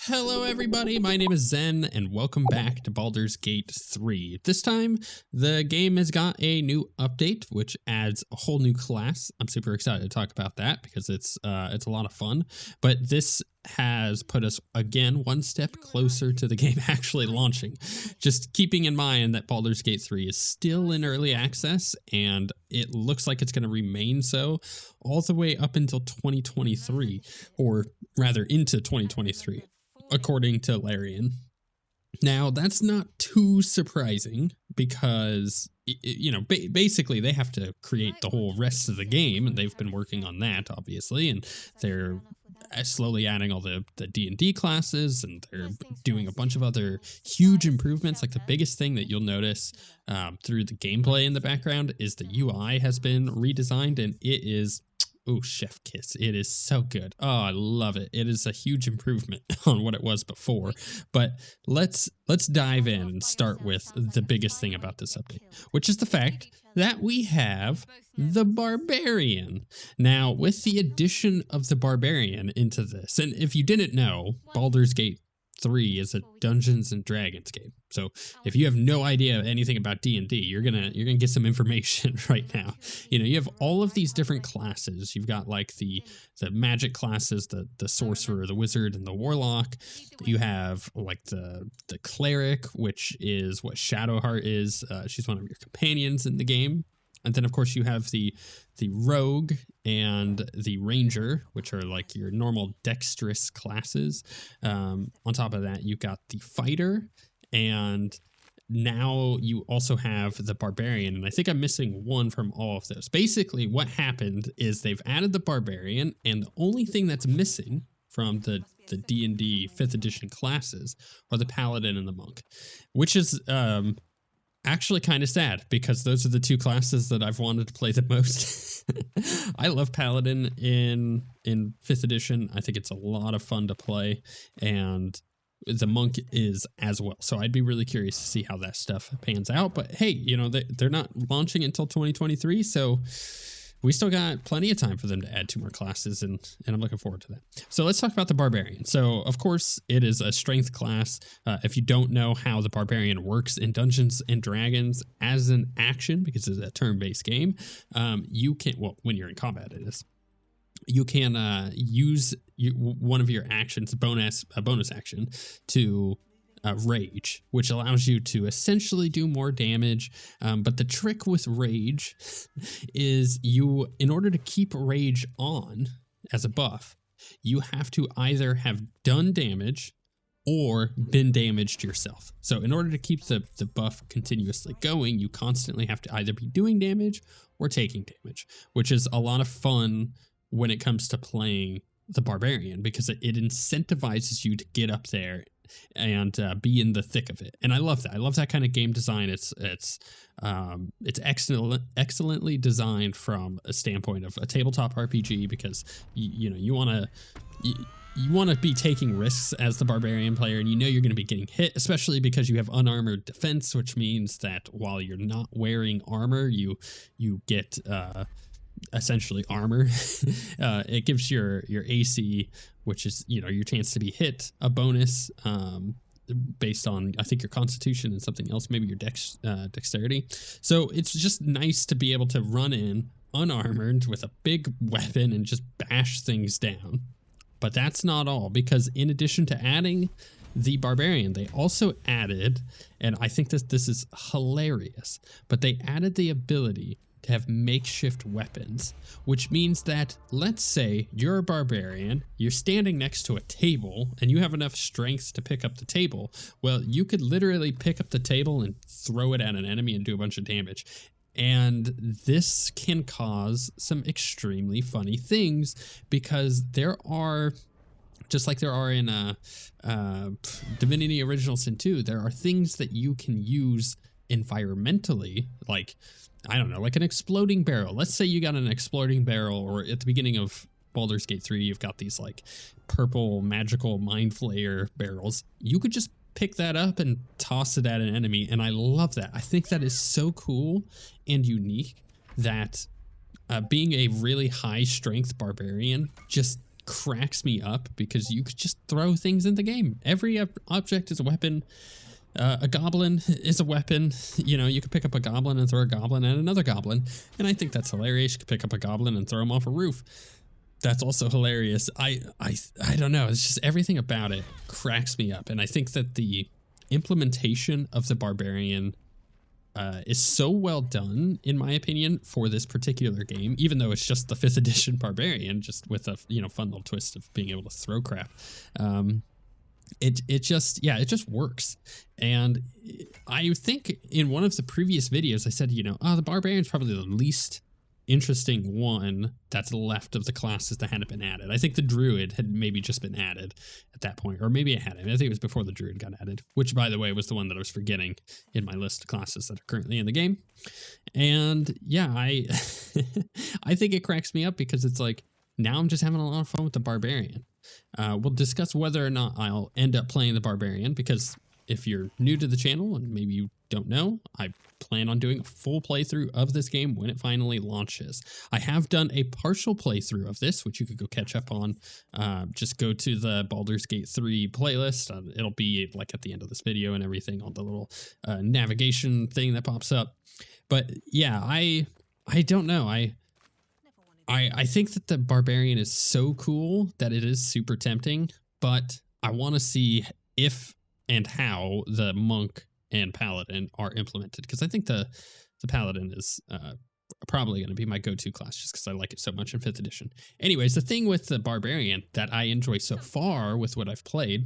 Hello everybody, my name is Zen and welcome back to Baldur's Gate 3. This time, the game has got a new update which adds a whole new class. I'm super excited to talk about that because it's a lot of fun, but this has put us again one step closer to the game actually launching. Just keeping in mind that Baldur's Gate 3 is still in early access and it looks like it's going to remain so all the way up until 2023, or rather into 2023. According to Larian. Now, that's not too surprising because, basically they have to create the whole rest of the game, and they've been working on that, obviously, and they're slowly adding all the D&D classes, and they're doing a bunch of other huge improvements. Like the biggest thing that you'll notice through the gameplay in the background is the UI has been redesigned, and it is... oh, chef kiss. It is so good. Oh, I love it. It is a huge improvement on what it was before. But let's dive in and start with the biggest thing about this update, which is the fact that we have the Barbarian. Now, with the addition of the Barbarian into this, and if you didn't know, Baldur's Gate 3 is a Dungeons and Dragons game. So if you have no idea anything about D&D, you're gonna get some information right now. You have all of these different classes. You've got like the magic classes, the sorcerer, the wizard, and the warlock. You have like the cleric, which is what Shadowheart is. She's one of your companions in the game. And then, of course, you have the rogue and the ranger, which are like your normal dexterous classes. On top of that, you've got the fighter, and now you also have the barbarian. And I think I'm missing one from all of those. Basically, what happened is they've added the barbarian, and the only thing that's missing from the D&D 5th edition classes are the paladin and the monk, which is... actually kind of sad because those are the two classes that I've wanted to play the most. I love Paladin in 5th edition. I think it's a lot of fun to play, and the monk is as well. So I'd be really curious to see how that stuff pans out. But hey, they're not launching until 2023, so we still got plenty of time for them to add 2 more classes, and I'm looking forward to that. So let's talk about the Barbarian. So, of course, it is a strength class. If you don't know how the Barbarian works in Dungeons & Dragons as an action, because it's a turn-based game, you can, well, when you're in combat, it is. You can use one of your actions, a bonus action, to... rage, which allows you to essentially do more damage. But the trick with rage is in order to keep rage on as a buff, you have to either have done damage or been damaged yourself. So in order to keep the buff continuously going, you constantly have to either be doing damage or taking damage, which is a lot of fun when it comes to playing the Barbarian, because it incentivizes you to get up there and be in the thick of it. And I love that. I love that kind of game design. It's excellently designed from a standpoint of a tabletop RPG, because you want to be taking risks as the Barbarian player, and you're going to be getting hit, especially because you have unarmored defense, which means that while you're not wearing armor, you get essentially armor. It gives your AC, which is your chance to be hit, a bonus based on, I think, your constitution and something else, maybe your dexterity. So it's just nice to be able to run in unarmored with a big weapon and just bash things down. But that's not all, because in addition to adding the Barbarian, they also added, and I think this is hilarious, but they added the ability to have makeshift weapons, which means that, let's say you're a barbarian, you're standing next to a table, and you have enough strength to pick up the table. Well, you could literally pick up the table and throw it at an enemy and do a bunch of damage. And this can cause some extremely funny things, because there are, just like there are in Divinity Original Sin 2, there are things that you can use environmentally, like, I don't know, like an exploding barrel. Let's say you got an exploding barrel, or at the beginning of Baldur's Gate 3, you've got these like purple magical mind flayer barrels. You could just pick that up and toss it at an enemy, and I love that. I think that is so cool and unique that being a really high strength barbarian just cracks me up because you could just throw things in the game. Every object is a weapon. A goblin is a weapon. You know, you could pick up a goblin and throw a goblin at another goblin. And I think that's hilarious. You could pick up a goblin and throw him off a roof. That's also hilarious. I don't know. It's just everything about it cracks me up. And I think that the implementation of the Barbarian is so well done, in my opinion, for this particular game, even though it's just the 5th edition Barbarian, just with a, you know, fun little twist of being able to throw crap. It just works. And I think in one of the previous videos, I said, you know, the Barbarian's probably the least interesting one that's left of the classes that hadn't been added. I think the Druid had maybe just been added at that point, or maybe it hadn't. I think it was before the Druid got added, which, by the way, was the one that I was forgetting in my list of classes that are currently in the game. And yeah, I think it cracks me up because it's like, now I'm just having a lot of fun with the Barbarian. We'll discuss whether or not I'll end up playing the Barbarian, because if you're new to the channel and maybe you don't know, I plan on doing a full playthrough of this game when it finally launches. I have done a partial playthrough of this, which you could go catch up on. Just go to the Baldur's Gate 3 playlist. It'll be like at the end of this video and everything on the little navigation thing that pops up. But yeah, I don't know. I think that the Barbarian is so cool that it is super tempting, but I want to see if and how the Monk and Paladin are implemented, because I think the Paladin is probably going to be my go-to class just because I like it so much in 5th edition. Anyways, the thing with the Barbarian that I enjoy so far with what I've played,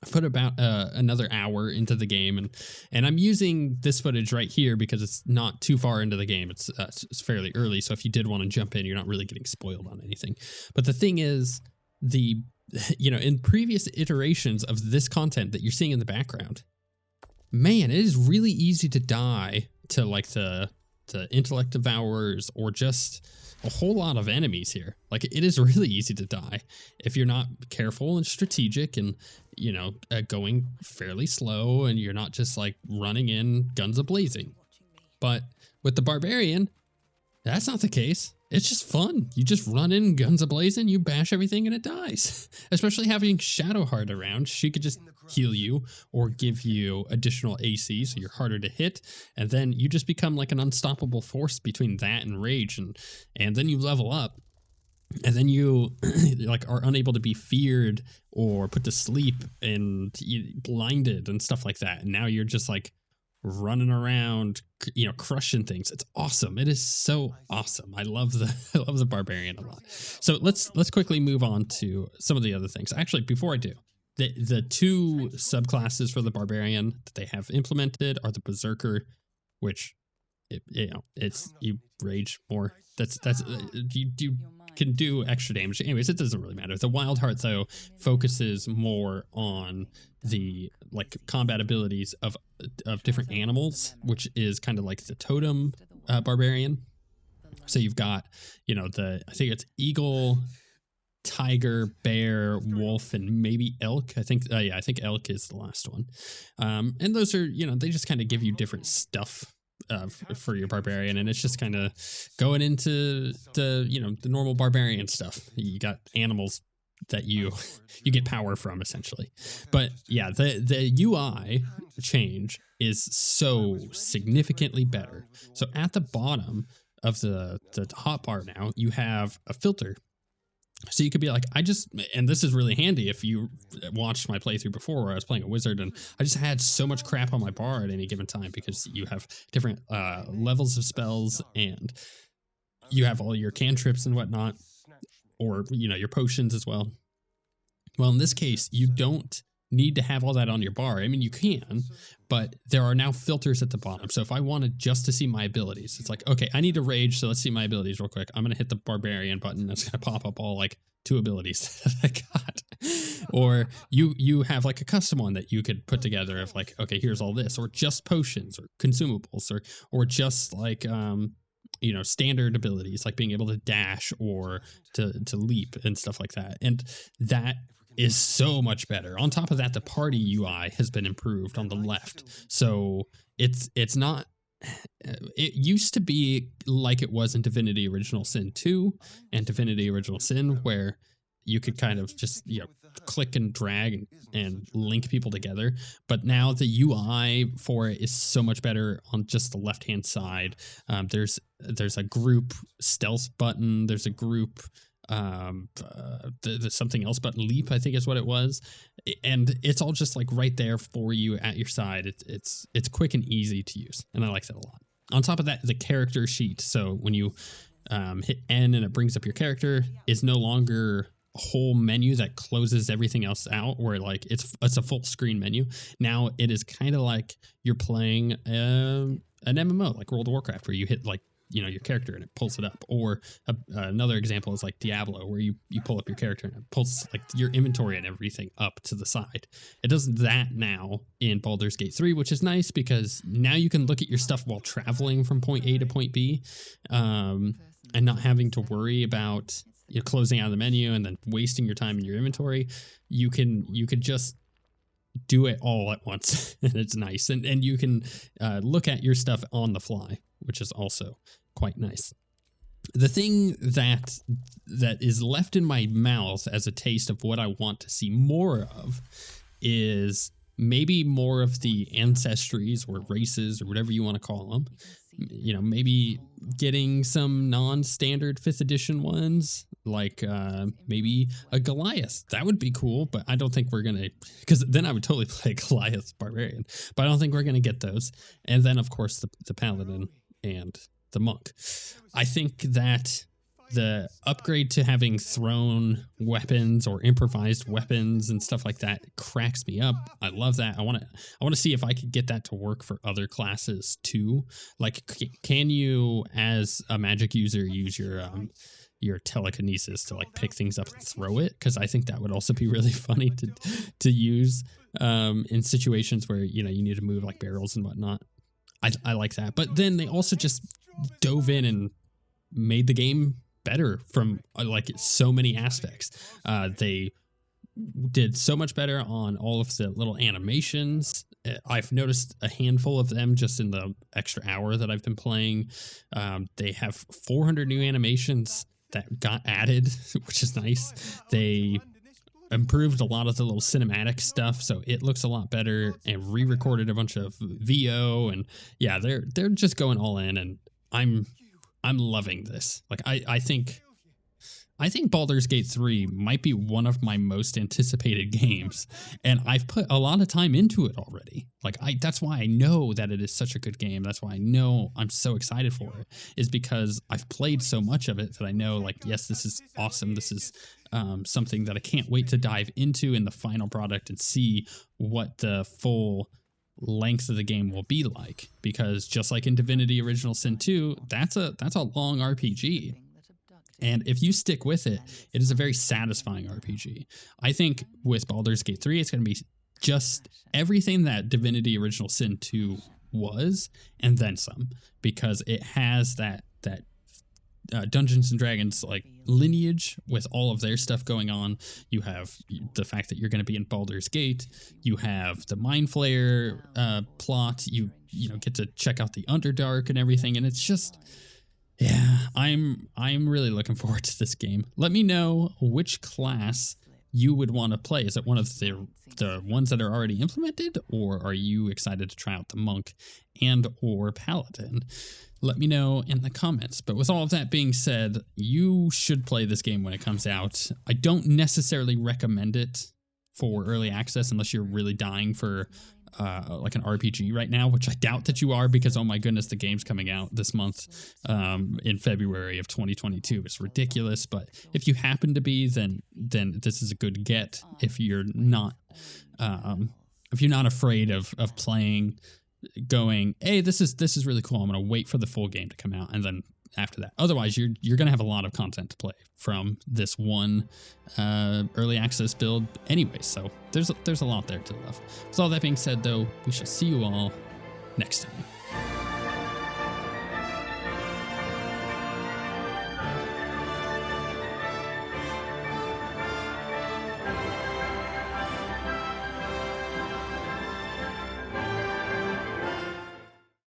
I've put about another hour into the game, and I'm using this footage right here because it's not too far into the game. It's fairly early, so if you did want to jump in, you're not really getting spoiled on anything. But the thing is, in previous iterations of this content that you're seeing in the background, man, it is really easy to die to like the intellect devourers or just a whole lot of enemies here. Like, it is really easy to die if you're not careful and strategic and, going fairly slow, and you're not just like running in guns a-blazing. But with the Barbarian, that's not the case. It's just fun. You just run in guns a-blazing, you bash everything, and it dies. Especially having Shadowheart around. She could just heal you or give you additional AC, so you're harder to hit. And then you just become like an unstoppable force between that and Rage. And then you level up. And then you like are unable to be feared or put to sleep and blinded and stuff like that. And now you're just like running around, crushing things. It's awesome. It is so awesome. I love the Barbarian a lot. So let's quickly move on to some of the other things. Actually, before I do, the two subclasses for the Barbarian that they have implemented are the Berserker, which it's you rage more. That's you can do extra damage. Anyways, it doesn't really matter. The Wild Heart, though, focuses more on the like combat abilities of different animals, which is kind of like the totem Barbarian. So you've got, I think it's eagle, tiger, bear, wolf, and maybe elk. I think elk is the last one. And those are, they just kind of give you different stuff for your Barbarian, and it's just kind of going into the normal Barbarian stuff. You got animals that you get power from, essentially. But yeah, the UI change is so significantly better. So at the bottom of the hotbar now, you have a filter. So you could be like, and this is really handy if you watched my playthrough before where I was playing a wizard and I just had so much crap on my bar at any given time because you have different levels of spells and you have all your cantrips and whatnot, or, your potions as well. Well, in this case, you don't need to have all that on your bar. I mean, you can, but there are now filters at the bottom. So if I wanted just to see my abilities, it's like, okay, I need to rage, so let's see my abilities real quick. I'm going to hit the Barbarian button. That's going to pop up all like 2 abilities that I got. Or you have like a custom one that you could put together of like, okay, here's all this, or just potions or consumables, or just like, standard abilities like being able to dash or to leap and stuff like that. And that is so much better. On top of that, the party UI has been improved on the left. So it's not, it used to be like it was in Divinity Original Sin 2 and Divinity Original Sin, where you could kind of just, click and drag and link people together. But now the UI for it is so much better on just the left-hand side. There's a group stealth button. There's a group the something else button, leap, I think is what it was. And it's all just like right there for you at your side. It's quick and easy to use. And I like that a lot. On top of that, the character sheet. So when you hit N and it brings up your character, is no longer a whole menu that closes everything else out, where like it's a full screen menu. Now it is kind of like you're playing an MMO like World of Warcraft, where you hit like your character and it pulls it up. Or another example is like Diablo, where you pull up your character and it pulls like your inventory and everything up to the side. It does that now in Baldur's Gate 3, which is nice because now you can look at your stuff while traveling from point A to point B, and not having to worry about closing out of the menu and then wasting your time in your inventory. You could just do it all at once, and it's nice. And you can look at your stuff on the fly, which is also quite nice. The thing that is left in my mouth as a taste of what I want to see more of is maybe more of the ancestries or races or whatever you want to call them. Maybe getting some non-standard 5th edition ones, like maybe a Goliath. That would be cool, but I don't think we're going to, because then I would totally play Goliath Barbarian, but I don't think we're going to get those. And then, of course, the Paladin and the Monk. I think that the upgrade to having thrown weapons or improvised weapons and stuff like that cracks me up. I love that. I want to see if I could get that to work for other classes too. Like, can you as a magic user use your telekinesis to like pick things up and throw it? Because I think that would also be really funny to use in situations where you need to move like barrels and whatnot. I like that. But then they also just dove in and made the game better from like so many aspects. They did so much better on all of the little animations. I've noticed a handful of them just in the extra hour that I've been playing. They have 400 new animations that got added, which is nice. They improved a lot of the little cinematic stuff, so it looks a lot better, and re-recorded a bunch of VO, and yeah, they're just going all in, and I'm loving this. Like I think Baldur's Gate 3 might be one of my most anticipated games, and I've put a lot of time into it already. Like that's why I know that it is such a good game. That's why I know I'm so excited for it, is because I've played so much of it that I know, like, yes, this is awesome. This is something that I can't wait to dive into in the final product and see what the full length of the game will be like. Because just like in Divinity Original Sin 2, that's a long RPG. And if you stick with it, it is a very satisfying RPG. I think with Baldur's Gate 3, it's going to be just everything that Divinity Original Sin 2 was, and then some, because it has that Dungeons and Dragons like lineage with all of their stuff going on. You have the fact that you're going to be in Baldur's Gate. You have the Mind Flayer plot. You get to check out the Underdark and everything, and it's just, yeah, I'm really looking forward to this game. Let me know which class you would want to play. Is it one of the ones that are already implemented, or are you excited to try out the Monk and or Paladin? Let me know in the comments. But with all of that being said, you should play this game when it comes out. I don't necessarily recommend it for early access unless you're really dying for like an RPG right now, which I doubt that you are, because oh my goodness, the game's coming out this month in February of 2022. It's ridiculous. But if you happen to be, then this is a good get. If you're not afraid of playing, going, hey, this is really cool, I'm gonna wait for the full game to come out, and then after that, otherwise you're gonna have a lot of content to play from this one early access build anyway. So there's a lot there to love. With all that being said, though, we shall see you all next time.